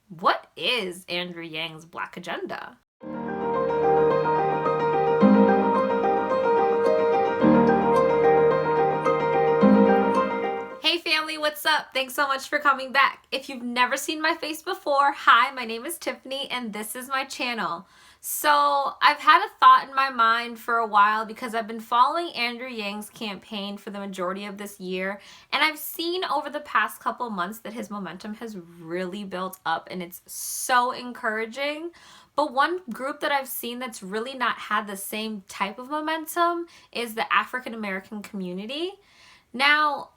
What is Andrew Yang's Black agenda? Hey family, what's up? Thanks so much for coming back. If you've never seen my face before, hi, my name is Tiffany and this is my channel. So I've had a thought in my mind for a while because I've been following Andrew Yang's campaign for the majority of this year, and I've seen over the past couple months that his momentum has really built up and it's so encouraging. But one group that I've seen that's really not had the same type of momentum is the African American community. Now,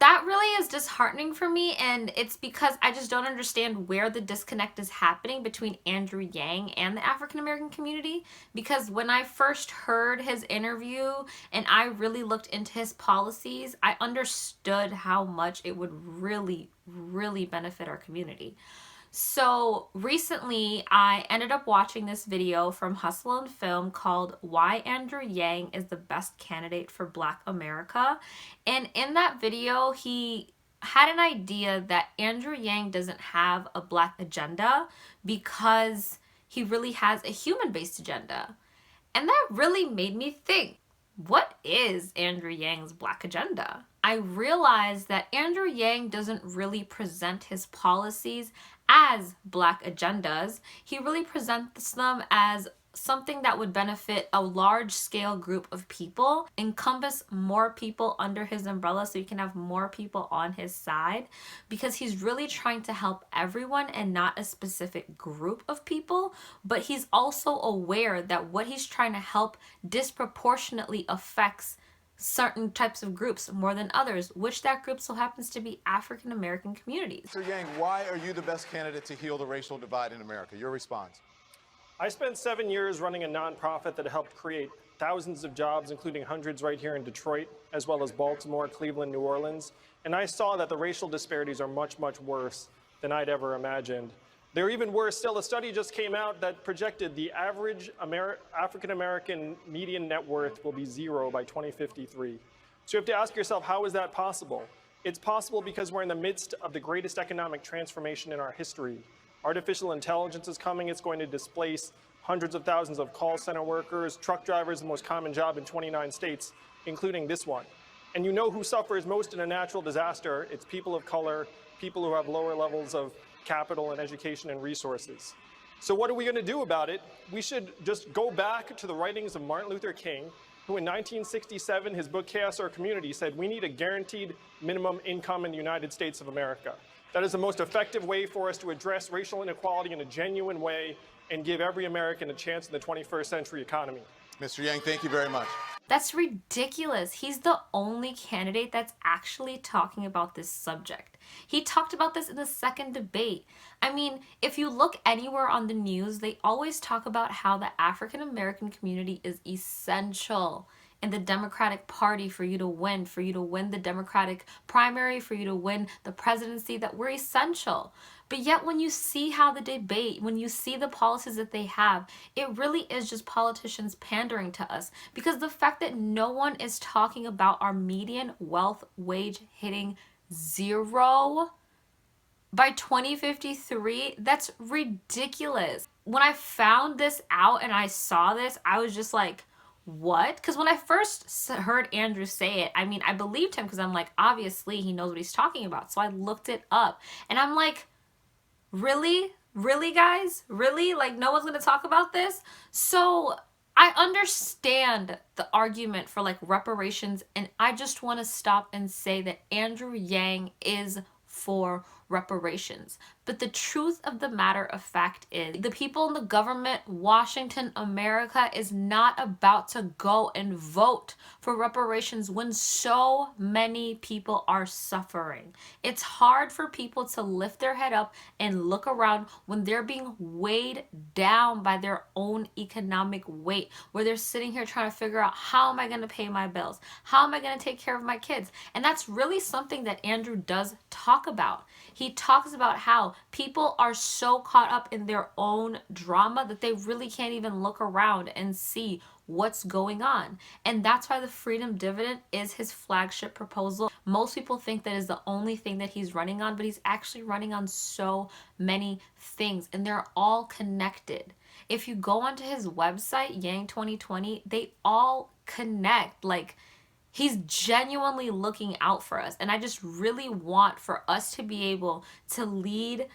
that really is disheartening for me, and it's because I just don't understand where the disconnect is happening between Andrew Yang and the African American community. Because when I first heard his interview and I really looked into his policies, I understood how much it would really benefit our community. So recently, I ended up watching this video from Hustle and Film called Why Andrew Yang is the Best Candidate for Black America. And in that video, he had an idea that Andrew Yang doesn't have a Black agenda because he really has a human-based agenda. And that really made me think, what is Andrew Yang's Black agenda? I realized that Andrew Yang doesn't really present his policies as Black agendas. He really presents them as something that would benefit a large scale group of people, encompass more people under his umbrella so he can have more people on his side, because he's really trying to help everyone and not a specific group of people. But he's also aware that what he's trying to help disproportionately affects certain types of groups more than others, which that group so happens to be African American communities. Mr. Yang, why are you the best candidate to heal the racial divide in America? Your response. I spent 7 years running a nonprofit that helped create thousands of jobs, including hundreds right here in Detroit, as well as Baltimore, Cleveland, New Orleans. And I saw that the racial disparities are much worse than I'd ever imagined. They're even worse still. A study just came out that projected the average African-American median net worth will be 0 by 2053. So you have to ask yourself, how is that possible? It's possible because we're in the midst of the greatest economic transformation in our history. Artificial intelligence is coming. It's going to displace hundreds of thousands of call center workers. Truck drivers, the most common job in 29 states, including this one. And you know who suffers most in a natural disaster? It's people of color, people who have lower levels of capital and education and resources. So what are we going to do about it? We should just go back to the writings of Martin Luther King, who in 1967, his book Chaos or Community, said we need a guaranteed minimum income in the United States of America. That is the most effective way for us to address racial inequality in a genuine way and give every American a chance in the 21st century economy. Mr. Yang, thank you very much. That's ridiculous. He's the only candidate that's actually talking about this subject. He talked about this in the second debate. I mean, if you look anywhere on the news, they always talk about how the African American community is essential in the Democratic Party for you to win the Democratic primary, for you to win the presidency, that we're essential. But yet when you see how the debate, when you see the policies that they have, it really is just politicians pandering to us. Because the fact that no one is talking about our median wealth wage hitting 0 by 2053, that's ridiculous. When I found this out and I saw this, I was just like, what? Because when I first heard Andrew say it, I mean, I believed him because I'm like, obviously he knows what he's talking about. So I looked it up and I'm like, really? Really, guys? Really? Like, no one's going to talk about this? So I understand the argument for like reparations, and I just want to stop and say that Andrew Yang is for reparations. But the truth of the matter of fact is the people in the government, Washington, America, is not about to go and vote for reparations when so many people are suffering. It's hard for people to lift their head up and look around when they're being weighed down by their own economic weight, where they're sitting here trying to figure out, how am I going to pay my bills? How am I going to take care of my kids? And that's really something that Andrew does talk about. He talks about how people are so caught up in their own drama that they really can't even look around and see what's going on. And that's why the freedom dividend is his flagship proposal. Most people think that is the only thing that he's running on, but he's actually running on so many things, and they're all connected. If you go onto his website, Yang 2020, they all connect. Like, he's genuinely looking out for us. And I just really want for us to be able to lead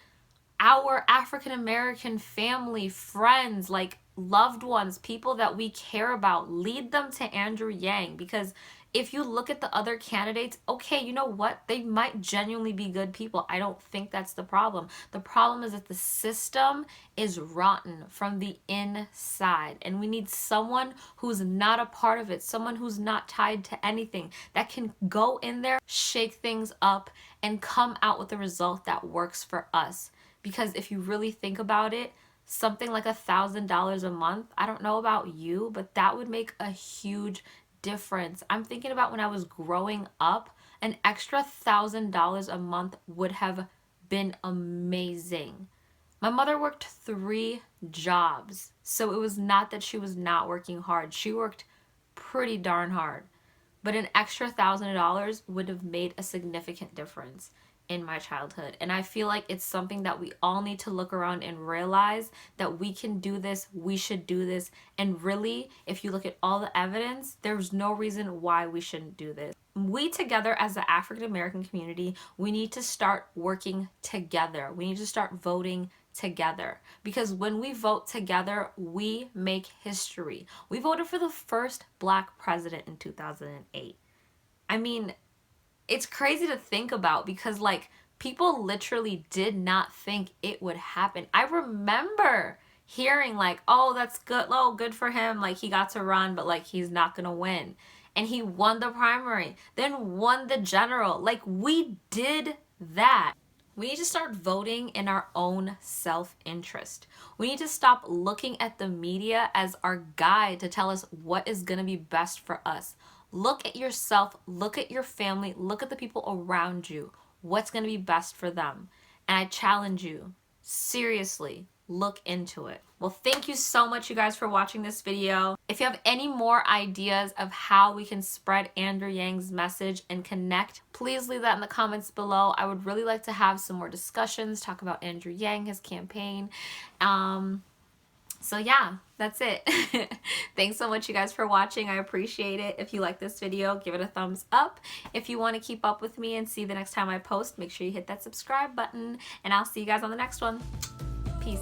our African American family, friends, like loved ones, people that we care about, lead them to Andrew Yang. Because if you look at the other candidates, okay, you know what? They might genuinely be good people. I don't think that's the problem. The problem is that the system is rotten from the inside. And we need someone who's not a part of it, someone who's not tied to anything, that can go in there, shake things up, and come out with a result that works for us. Because if you really think about it, something like $1,000 a month, I don't know about you, but that would make a huge difference. I'm thinking about when I was growing up, an extra $1,000 a month would have been amazing. My mother worked 3 jobs, so it was not that she was not working hard. She worked pretty darn hard. But an extra $1,000 would have made a significant difference in my childhood. And I feel like it's something that we all need to look around and realize that we can do this, we should do this. And really, if you look at all the evidence, there's no reason why we shouldn't do this. We together as the African American community, we need to start working together. We need to start voting together, because when we vote together, we make history. We voted for the first Black president in 2008. I mean, it's crazy to think about, because like, people literally did not think it would happen. I remember hearing like, oh, that's good, oh, good for him, like he got to run, but like he's not gonna win. And he won the primary, then won the general. Like, we did that. We need to start voting in our own self-interest. We need to stop looking at the media as our guide to tell us what is going to be best for us. Look at yourself, look at your family, look at the people around you. What's going to be best for them? And I challenge you, seriously, look into it. Well, thank you so much, you guys, for watching this video. If you have any more ideas of how we can spread Andrew Yang's message and connect, please leave that in the comments below. I would really like to have some more discussions, talk about Andrew Yang, his campaign. So yeah, that's it. Thanks so much, you guys, for watching. I appreciate it. If you like this video, give it a thumbs up. If you want to keep up with me and see the next time I post, make sure you hit that subscribe button, and I'll see you guys on the next one. Peace.